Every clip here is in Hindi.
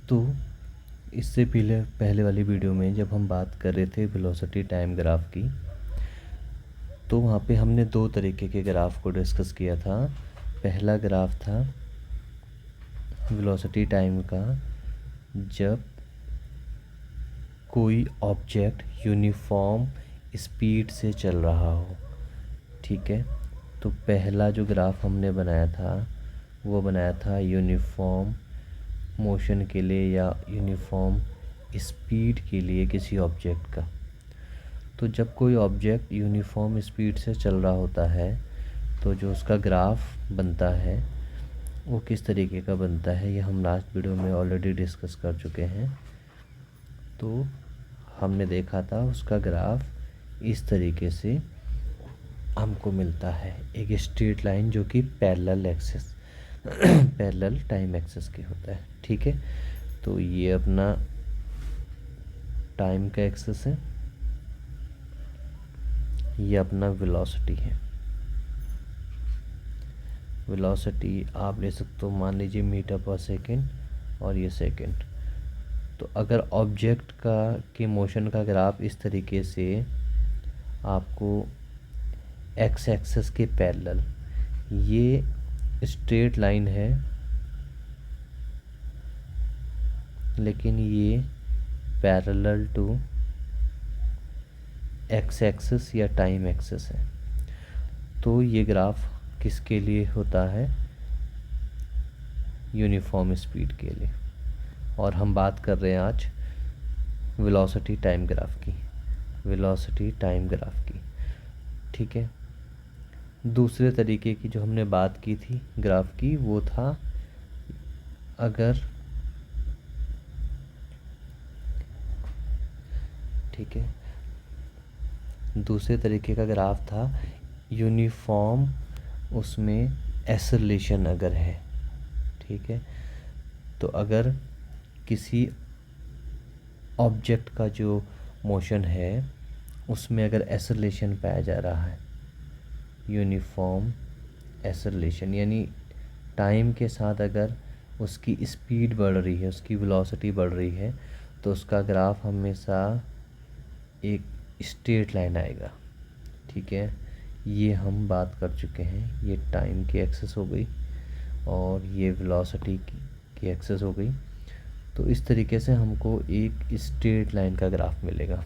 तो इससे पहले पहले वाली वीडियो में जब हम बात कर रहे थे वेलोसिटी टाइम ग्राफ की, तो वहाँ पे हमने दो तरीके के ग्राफ को डिस्कस किया था। पहला ग्राफ था वेलोसिटी टाइम का जब कोई ऑब्जेक्ट यूनिफॉर्म स्पीड से चल रहा हो। ठीक है, तो पहला जो ग्राफ हमने बनाया था वो बनाया था यूनिफॉर्म मोशन के लिए या यूनिफॉर्म स्पीड के लिए किसी ऑब्जेक्ट का। तो जब कोई ऑब्जेक्ट यूनिफॉर्म स्पीड से चल रहा होता है तो जो उसका ग्राफ बनता है वो किस तरीके का बनता है, ये हम लास्ट वीडियो में ऑलरेडी डिस्कस कर चुके हैं। तो हमने देखा था उसका ग्राफ इस तरीके से हमको मिलता है, एक स्ट्रेट लाइन जो कि parallel axis parallel time axis की होता है। ठीक है, तो ये अपना टाइम का एक्सिस है, ये अपना वेलोसिटी है। वेलोसिटी आप ले सकते हो, मान लीजिए मीटर पर सेकेंड और ये सेकेंड। तो अगर ऑब्जेक्ट का के मोशन का ग्राफ इस तरीके से आपको एक्स एक्सिस के पैरेलल, ये स्ट्रेट लाइन है लेकिन ये पैरेलल टू एक्स एक्सिस या टाइम एक्सिस है। तो ये ग्राफ किसके लिए होता है, यूनिफॉर्म स्पीड के लिए। और हम बात कर रहे हैं आज वेलोसिटी टाइम ग्राफ की, वेलोसिटी टाइम ग्राफ की। ठीक है, दूसरे तरीके की जो हमने बात की थी ग्राफ की वो था अगर, ठीक है, दूसरे तरीके का ग्राफ था यूनिफॉर्म, उसमें एक्सेलरेशन अगर है। ठीक है, तो अगर किसी ऑब्जेक्ट का जो मोशन है उसमें अगर एक्सेलरेशन पाया जा रहा है, यूनिफॉर्म एक्सेलरेशन, यानी टाइम के साथ अगर उसकी स्पीड बढ़ रही है, उसकी वेलोसिटी बढ़ रही है, तो उसका ग्राफ हमेशा एक स्ट्रेट लाइन आएगा। ठीक है, ये हम बात कर चुके हैं, ये टाइम की एक्सेस हो गई और ये वेलोसिटी की एक्सेस हो गई। तो इस तरीके से हमको एक स्ट्रेट लाइन का ग्राफ मिलेगा।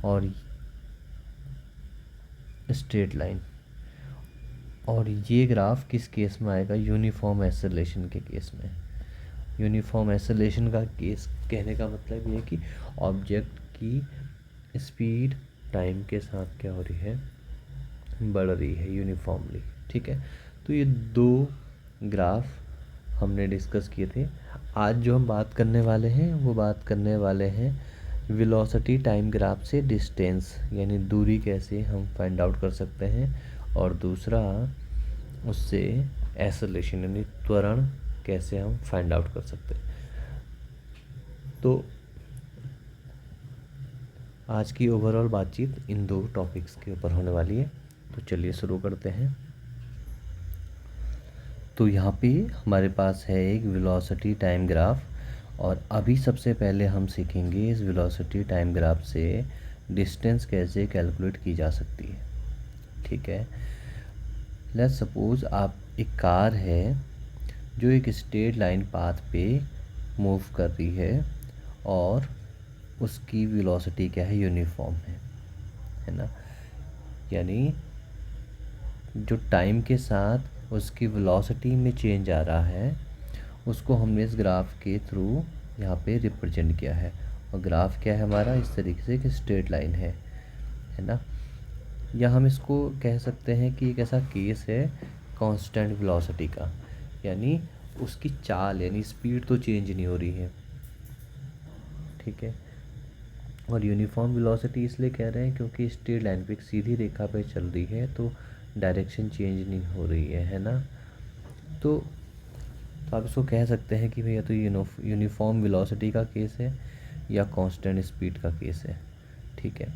और स्ट्रेट लाइन, और ये ग्राफ किस केस में आएगा, यूनिफॉर्म एक्सेलरेशन के केस में। यूनिफॉर्म एक्सेलरेशन का केस कहने का मतलब ये है कि ऑब्जेक्ट की स्पीड टाइम के साथ क्या हो रही है, बढ़ रही है यूनिफॉर्मली। ठीक है, तो ये दो ग्राफ हमने डिस्कस किए थे। आज जो हम बात करने वाले हैं वो बात करने वाले हैं वेलोसिटी टाइम ग्राफ से डिस्टेंस, यानी दूरी कैसे हम फाइंड आउट कर सकते हैं, और दूसरा उससे एक्सेलरेशन यानी त्वरण कैसे हम फाइंड आउट कर सकते हैं। तो आज की ओवरऑल बातचीत इन दो टॉपिक्स के ऊपर होने वाली है। तो चलिए शुरू करते हैं। तो यहाँ पे हमारे पास है एक वेलोसिटी टाइम ग्राफ, और अभी सबसे पहले हम सीखेंगे इस वेलोसिटी टाइम ग्राफ से डिस्टेंस कैसे कैलकुलेट की जा सकती है। ठीक है, लेट्स सपोज आप एक कार है जो एक स्ट्रेट लाइन पाथ पे मूव कर रही है और उसकी वेलोसिटी क्या है, यूनिफॉर्म है ना। यानी जो टाइम के साथ उसकी वेलोसिटी में चेंज आ रहा है उसको हमने इस ग्राफ के थ्रू यहाँ पे रिप्रेजेंट किया है। और ग्राफ क्या है हमारा, इस तरीके से एक स्ट्रेट लाइन है ना। या हम इसको कह सकते हैं कि एक ऐसा केस है कांस्टेंट वेलोसिटी का, यानी उसकी चाल यानी स्पीड तो चेंज नहीं हो रही है। ठीक है, और यूनिफॉर्म वेलोसिटी इसलिए कह रहे हैं क्योंकि स्ट्रेट लाइन पे एक सीधी रेखा पे चल रही है तो डायरेक्शन चेंज नहीं हो रही है ना। तो आप इसको कह सकते हैं कि भैया तो यूनिफॉर्म वेलोसिटी का केस है या कांस्टेंट स्पीड का केस है। ठीक है,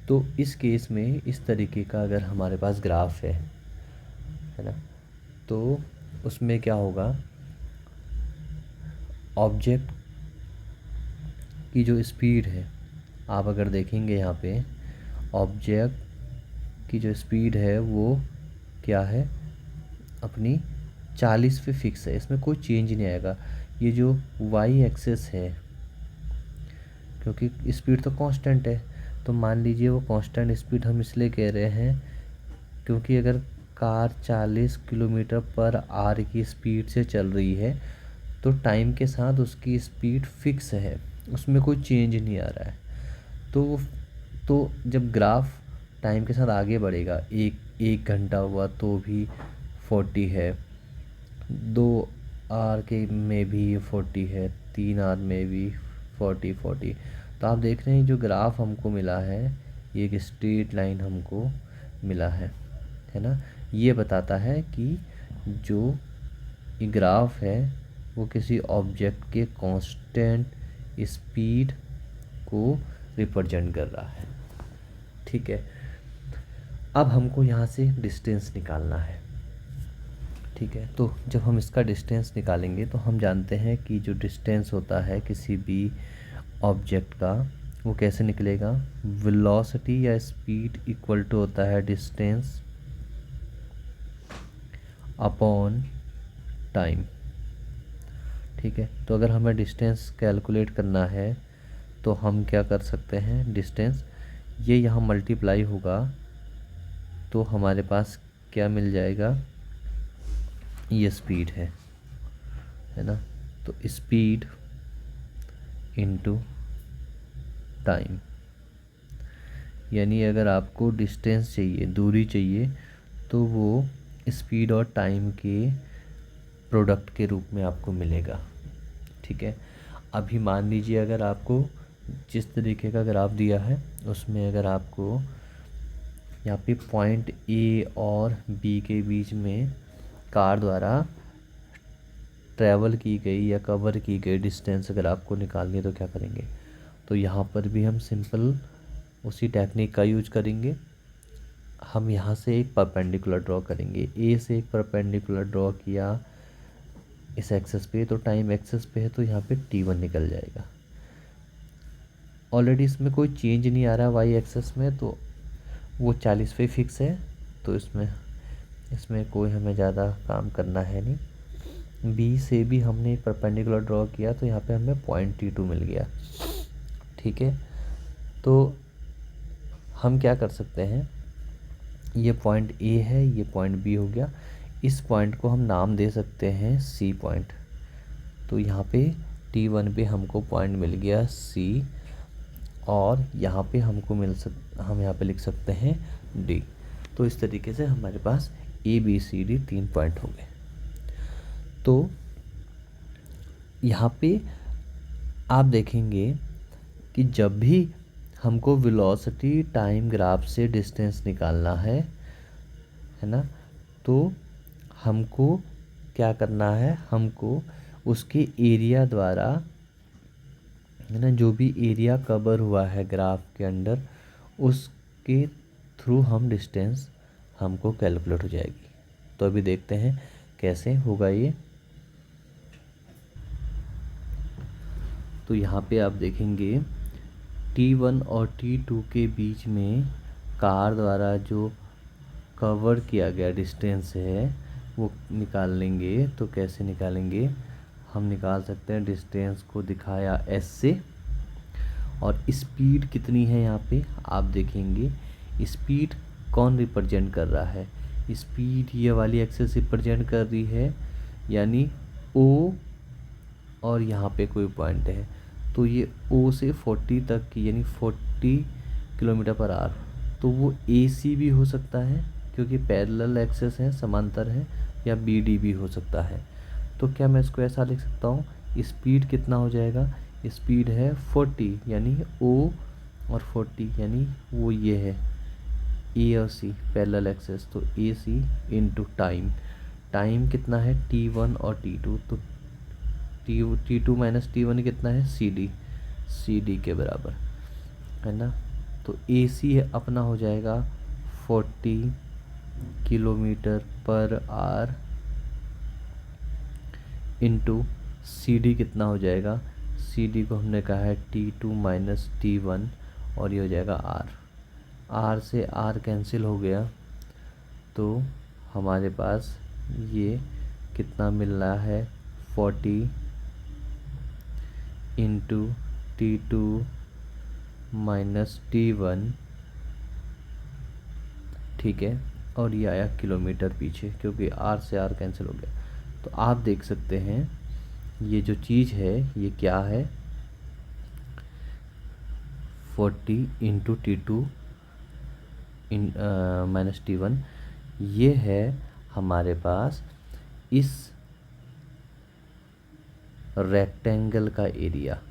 तो इस केस में इस तरीके का अगर हमारे पास ग्राफ है ना, तो उसमें क्या होगा, ऑब्जेक्ट की जो स्पीड है, आप अगर देखेंगे यहाँ पे ऑब्जेक्ट की जो स्पीड है वो क्या है, अपनी 40 पे फिक्स है, इसमें कोई चेंज नहीं आएगा। ये जो वाई एक्सेस है, क्योंकि स्पीड तो कांस्टेंट है, तो मान लीजिए वो कांस्टेंट स्पीड हम इसलिए कह रहे हैं क्योंकि अगर कार 40 किलोमीटर पर आवर की स्पीड से चल रही है तो टाइम के साथ उसकी स्पीड फिक्स है, उसमें कोई चेंज नहीं आ रहा है। तो जब ग्राफ टाइम के साथ आगे बढ़ेगा, एक घंटा हुआ तो भी 40 है, 2 आवर के में भी 40 है, 3 आवर में भी 40। तो आप देख रहे हैं जो ग्राफ हमको मिला है ये एक स्ट्रेट लाइन हमको मिला है ना। ये बताता है कि जो ये ग्राफ है वो किसी ऑब्जेक्ट के कांस्टेंट स्पीड को रिप्रेजेंट कर रहा है। ठीक है, अब हमको यहाँ से डिस्टेंस निकालना है। ठीक है, तो जब हम इसका डिस्टेंस निकालेंगे तो हम जानते हैं कि जो डिस्टेंस होता है किसी भी ऑब्जेक्ट का वो कैसे निकलेगा, वेलोसिटी या स्पीड इक्वल टू होता है डिस्टेंस अपॉन टाइम। ठीक है, तो अगर हमें डिस्टेंस कैलकुलेट करना है तो हम क्या कर सकते हैं, डिस्टेंस ये यहाँ मल्टीप्लाई होगा तो हमारे पास क्या मिल जाएगा, ये स्पीड है ना। तो स्पीड इनटू टाइम, यानी अगर आपको डिस्टेंस चाहिए, दूरी चाहिए, तो वो स्पीड और टाइम के प्रोडक्ट के रूप में आपको मिलेगा। ठीक है, अभी मान लीजिए अगर आपको जिस तरीके का ग्राफ दिया है उसमें अगर आपको यहाँ पे पॉइंट ए और बी के बीच में कार द्वारा ट्रैवल की गई या कवर की गई डिस्टेंस अगर आपको निकालनी है तो क्या करेंगे, तो यहाँ पर भी हम सिंपल उसी टेक्निक का यूज करेंगे। हम यहाँ से एक परपेंडिकुलर ड्रॉ करेंगे, ए से एक परपेंडिकुलर ड्रॉ किया इस एक्सेस पे, तो टाइम एक्सेस पे है तो यहाँ पे t1 निकल जाएगा। ऑलरेडी इसमें कोई चेंज नहीं आ रहा है वाई एक्सेस में, तो वो 40 पे फिक्स है, तो इसमें कोई हमें ज़्यादा काम करना है नहीं। बी से भी हमने एक परपेंडिकुलर ड्रॉ किया तो यहाँ पे हमें पॉइंट t2 मिल गया। ठीक है, तो हम क्या कर सकते हैं, ये पॉइंट ए है, ये पॉइंट बी हो गया, इस पॉइंट को हम नाम दे सकते हैं सी पॉइंट। तो यहाँ पे t1 पे हमको पॉइंट मिल गया सी, और यहाँ पे हमको हम यहाँ पे लिख सकते हैं डी। तो इस तरीके से हमारे पास A B C D 3 point हो गए। तो यहाँ पे आप देखेंगे कि जब भी हमको वेलोसिटी टाइम ग्राफ से डिस्टेंस निकालना है ना, तो हमको क्या करना है, हमको उसके एरिया द्वारा, है ना, जो भी एरिया कवर हुआ है ग्राफ के अंदर उसके थ्रू हम डिस्टेंस हमको कैलकुलेट हो जाएगी। तो अभी देखते हैं कैसे होगा ये। तो यहाँ पे आप देखेंगे t1 और t2 के बीच में कार द्वारा जो कवर किया गया डिस्टेंस है वो निकाल लेंगे। तो कैसे निकालेंगे, हम निकाल सकते हैं डिस्टेंस को दिखाया s से, और स्पीड कितनी है यहाँ पे आप देखेंगे, स्पीड कौन रिप्रेजेंट कर रहा है, स्पीड ये वाली एक्सेस रिप्रेजेंट कर रही है, यानी o, और यहाँ पे कोई पॉइंट है तो ये o से 40 तक की, यानी 40 किलोमीटर पर आवर, तो वो AC भी हो सकता है क्योंकि पैरेलल एक्सेस है, समांतर है, या BD भी हो सकता है। तो क्या मैं इसको ऐसा लिख सकता हूँ, स्पीड कितना हो जाएगा, स्पीड है 40, यानी O और 40, यानी वो ये है A और C पैरेलल एक्सेस, तो AC इंटू टाइम, टाइम कितना है t1 और t2, तो t2 माइनस t1 कितना है CD के बराबर, है ना। तो AC है अपना हो जाएगा 40 kilometre per hour into C D कितना हो जाएगा, सी डी को हमने कहा है T2 माइनस T1 और ये हो जाएगा आर। आर से आर कैंसिल हो गया तो हमारे पास ये कितना मिल रहा है 40 इंटू T2 माइनस T1, ठीक है। और ये आया किलोमीटर पीछे, क्योंकि आर से आर कैंसिल हो गया। तो आप देख सकते हैं ये जो चीज़ है ये क्या है, 40 इंटू T2 माइनस T1, ये है हमारे पास इस रेक्टेंगल का एरिया।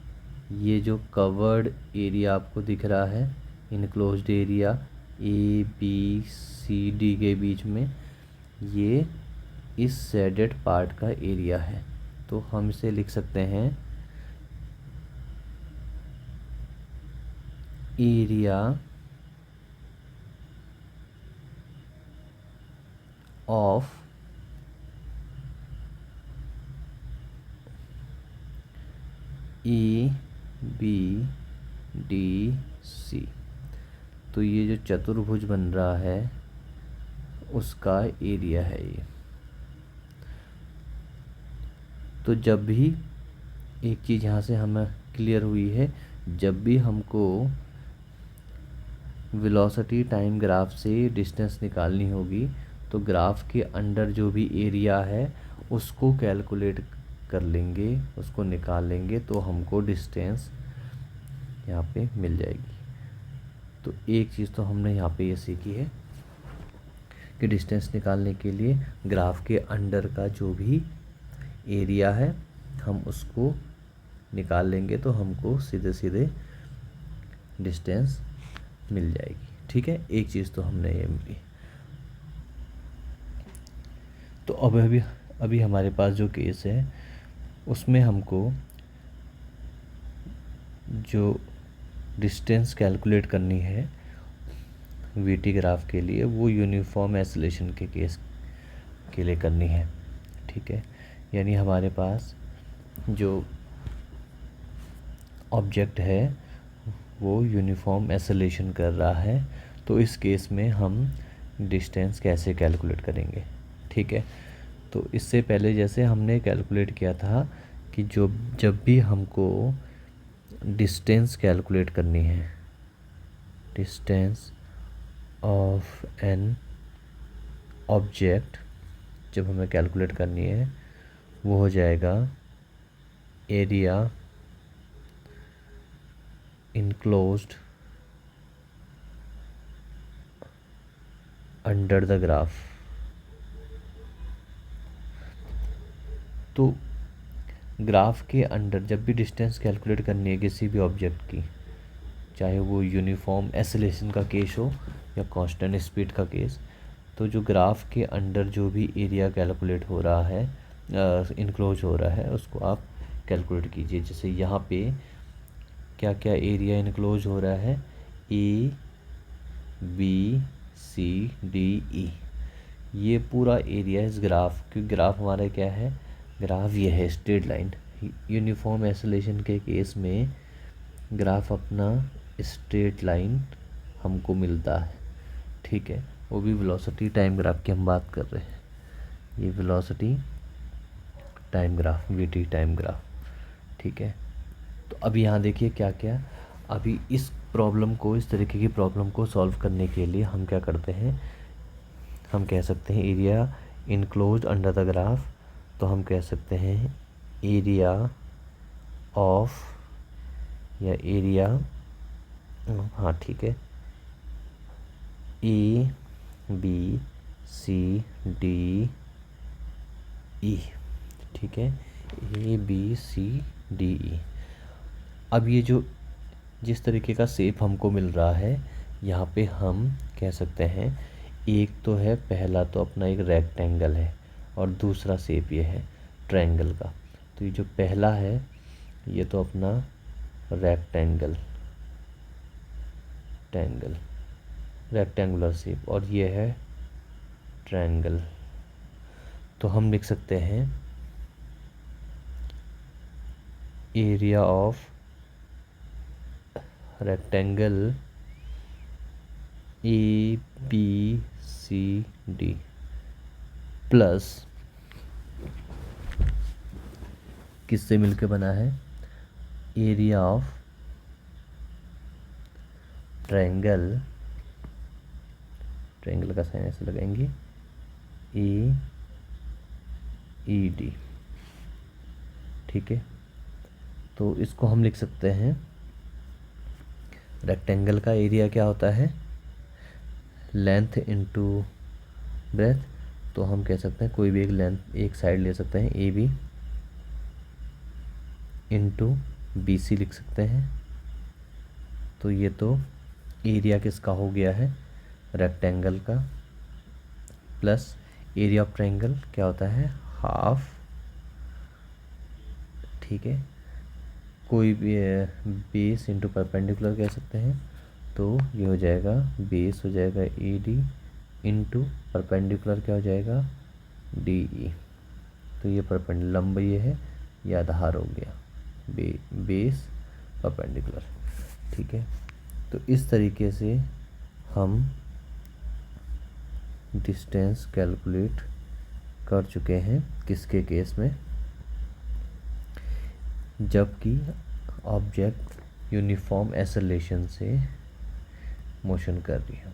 ये जो कवर्ड एरिया आपको दिख रहा है, इनक्लोज्ड एरिया ABCD के बीच में, ये इस शेडेड पार्ट का एरिया है। तो हम इसे लिख सकते हैं एरिया ऑफ ABDC। तो ये जो चतुर्भुज बन रहा है उसका एरिया है ये। तो जब भी एक चीज़ यहाँ से हमें क्लियर हुई है, जब भी हमको वेलोसिटी टाइम ग्राफ से डिस्टेंस निकालनी होगी तो ग्राफ के अंडर जो भी एरिया है उसको कैलकुलेट कर लेंगे, उसको निकाल लेंगे तो हमको डिस्टेंस यहाँ पे मिल जाएगी। तो एक चीज़ तो हमने यहाँ पे ये सीखी है कि डिस्टेंस निकालने के लिए ग्राफ के अंडर का जो भी एरिया है हम उसको निकाल लेंगे तो हमको सीधे सीधे डिस्टेंस मिल जाएगी, ठीक है। एक चीज़ तो हमने ये मिली। तो अब अभी हमारे पास जो केस है उसमें हमको जो डिस्टेंस कैलकुलेट करनी है वीटी ग्राफ के लिए वो यूनिफॉर्म एसिलेशन के केस के लिए करनी है, ठीक है। यानी हमारे पास जो ऑब्जेक्ट है वो यूनिफॉर्म एसिलेशन कर रहा है, तो इस केस में हम डिस्टेंस कैसे कैलकुलेट करेंगे, ठीक है। तो इससे पहले जैसे हमने कैलकुलेट किया था कि जब भी हमको डिस्टेंस कैलकुलेट करनी है, डिस्टेंस ऑफ एन ऑब्जेक्ट जब हमें कैलकुलेट करनी है वो हो जाएगा area enclosed under the graph. तो ग्राफ के अंडर जब भी डिस्टेंस कैलकुलेट करनी है किसी भी ऑब्जेक्ट की, चाहे वो यूनिफॉर्म एसिलेशन का केस हो या कांस्टेंट स्पीड का केस, तो जो ग्राफ के अंडर जो भी एरिया कैलकुलेट हो रहा है, इनक्लोज हो रहा है, उसको आप कैलकुलेट कीजिए। जैसे यहाँ पे क्या क्या एरिया इनक्लोज हो रहा है, ABCDE, ये पूरा एरिया इस ग्राफ, क्योंकि ग्राफ हमारा क्या है, ग्राफ ये है स्ट्रेट लाइन। यूनिफॉर्म एसिलेशन के केस में ग्राफ अपना स्ट्रेट लाइन हमको मिलता है, ठीक है। वो भी वेलोसिटी टाइम ग्राफ की हम बात कर रहे हैं, ये velocity time graph, VT time graph, ठीक है। तो अभी यहाँ देखिए क्या क्या, अभी इस प्रॉब्लम को, इस तरीके की प्रॉब्लम को सॉल्व करने के लिए हम क्या करते हैं, हम कह सकते हैं area enclosed under the graph, तो हम कह सकते हैं एरिया ऑफ, या एरिया, हाँ ठीक है, ABCDE, ठीक है, ABCDE। अब ये जो जिस तरीके का शेप हमको मिल रहा है यहाँ पे हम कह सकते हैं, एक तो है, पहला तो अपना एक रेक्टेंगल है और दूसरा शेप ये है ट्रायंगल का। तो ये जो पहला है ये तो अपना रेक्टेंगुलर शेप, और ये है ट्रायंगल। तो हम लिख सकते हैं area of rectangle A B C D plus किससे मिलकर बना है, एरिया ऑफ ट्रायंगल, ट्रायंगल का साइन ऐसे लगाएंगे, ए ई डी। ठीक है, तो इसको हम लिख सकते हैं, रेक्टेंगल का एरिया क्या होता है, लेंथ इनटू ब्रेथ। तो हम कह सकते हैं कोई भी एक लेंथ, एक साइड ले सकते हैं, A B into B C लिख सकते हैं। तो ये तो एरिया किसका हो गया है, रेक्टेंगल का, प्लस एरिया ऑफ ट्रायंगल क्या होता है, हाफ। ठीक है, कोई भी बेस इंटू परपेंडिकुलर कह सकते हैं, तो ये हो जाएगा, बेस हो जाएगा ए डी इंटू परपेंडिकुलर क्या हो जाएगा, डी ई। तो ये परपेंडिकुलर लंबाई ये है, ये आधार हो गया, बेस परपेंडिकुलर। ठीक है, तो इस तरीके से हम डिस्टेंस कैलकुलेट कर चुके हैं, किसके केस में, जबकि ऑब्जेक्ट यूनिफॉर्म एक्सेलरेशन से मोशन कर रही है।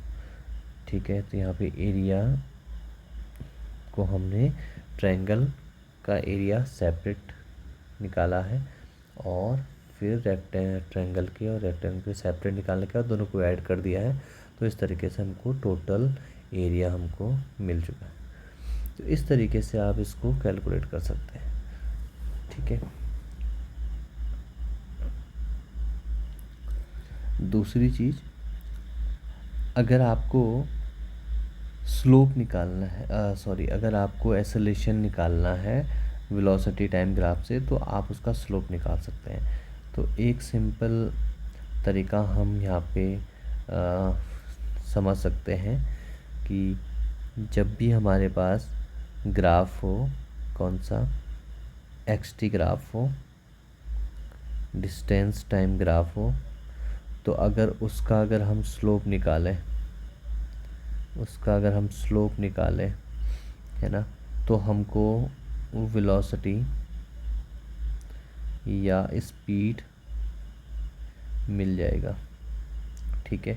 ठीक है, तो यहाँ पे एरिया को हमने ट्रायंगल का एरिया सेपरेट निकाला है, और फिर ट्रायंगल के और रेक्टेंगल के सेपरेट निकालने के बाद दोनों को ऐड कर दिया है। तो इस तरीके से हमको टोटल एरिया हमको मिल चुका है। तो इस तरीके से आप इसको कैलकुलेट कर सकते हैं। ठीक है, दूसरी चीज़, अगर आपको स्लोप निकालना है, अगर आपको एक्सेलरेशन निकालना है वेलोसिटी टाइम ग्राफ से, तो आप उसका स्लोप निकाल सकते हैं। तो एक सिंपल तरीका हम यहाँ पे समझ सकते हैं कि जब भी हमारे पास ग्राफ हो, कौन सा, एक्स-टी ग्राफ हो, डिस्टेंस टाइम ग्राफ हो, तो अगर हम स्लोप निकालें, है ना, तो हमको वेलोसिटी या स्पीड मिल जाएगा। ठीक है,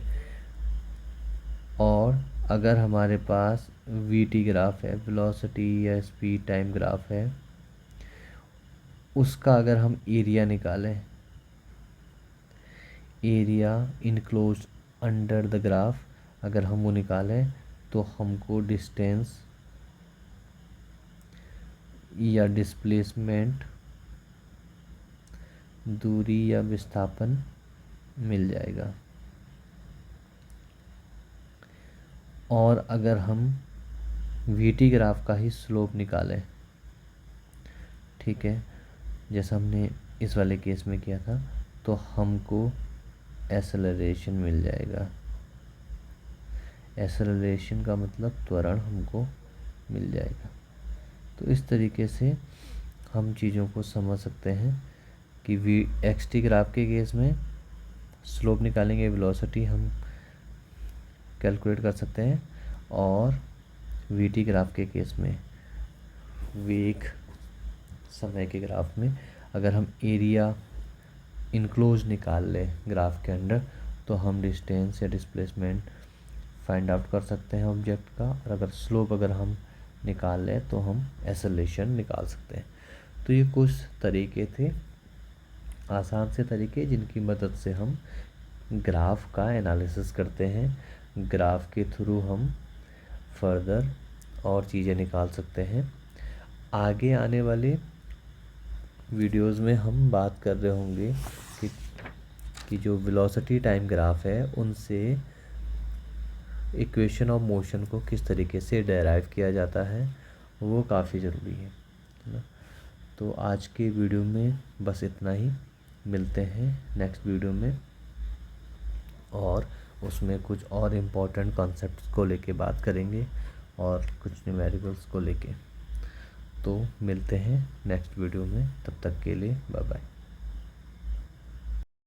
और अगर हमारे पास वी टी ग्राफ है, वेलोसिटी या स्पीड टाइम ग्राफ है, उसका अगर हम एरिया निकालें, area enclose under the graph, अगर हम वो निकालें, तो हमको डिस्टेंस या डिस्प्लेसमेंट, दूरी या विस्थापन मिल जाएगा। और अगर हम वीटी ग्राफ का ही स्लोप निकालें, ठीक है, जैसा हमने इस वाले केस में किया था, तो हमको एक्सेलरेशन मिल जाएगा। एक्सेलरेशन का मतलब त्वरण हमको मिल जाएगा। तो इस तरीके से हम चीज़ों को समझ सकते हैं कि एक्स-टी ग्राफ के केस में स्लोप निकालेंगे, वेलोसिटी हम कैलकुलेट कर सकते हैं, और वी-टी ग्राफ के केस में, वेग समय के ग्राफ में, अगर हम एरिया इनक्लोज निकाल लें ग्राफ के अंदर, तो हम डिस्टेंस या डिस्प्लेसमेंट फाइंड आउट कर सकते हैं ऑब्जेक्ट का, और अगर स्लोप हम निकाल लें तो हम एक्सेलरेशन निकाल सकते हैं। तो ये कुछ तरीके थे, आसान से तरीके, जिनकी मदद से हम ग्राफ का एनालिसिस करते हैं। ग्राफ के थ्रू हम फर्दर और चीज़ें निकाल सकते हैं। आगे आने वाले वीडियोस में हम बात कर रहे होंगे कि जो वेलोसिटी टाइम ग्राफ है, उनसे इक्वेशन ऑफ मोशन को किस तरीके से डेराइव किया जाता है, वो काफ़ी ज़रूरी है ना। तो आज के वीडियो में बस इतना ही, मिलते हैं नेक्स्ट वीडियो में, और उसमें कुछ और इम्पोर्टेंट कॉन्सेप्ट्स को लेके बात करेंगे, और कुछ न्यूमेरिकल्स को लेके। तो मिलते हैं नेक्स्ट वीडियो में, तब तक के लिए बाय बाय।